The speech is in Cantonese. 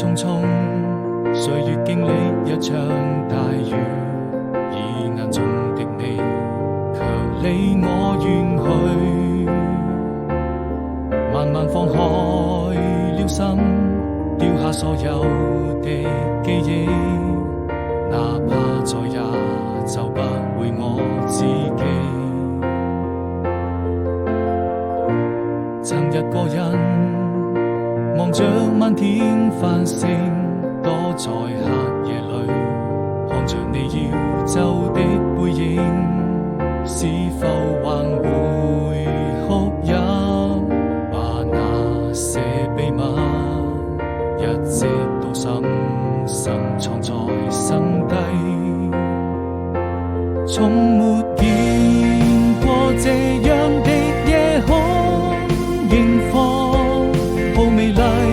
匆匆，歲月經歷一場大雨，以眼中的你卻離我遠去。慢慢放開了心，丟下所有的記憶，哪怕再也找不回我自己。曾一個人望着漫天繁星，躲在黑夜裏，看着你要走的背影，是否還會哭泣？把那些秘密一直都深深藏在心底，從沒見過這樣的夜空，螢火好美麗。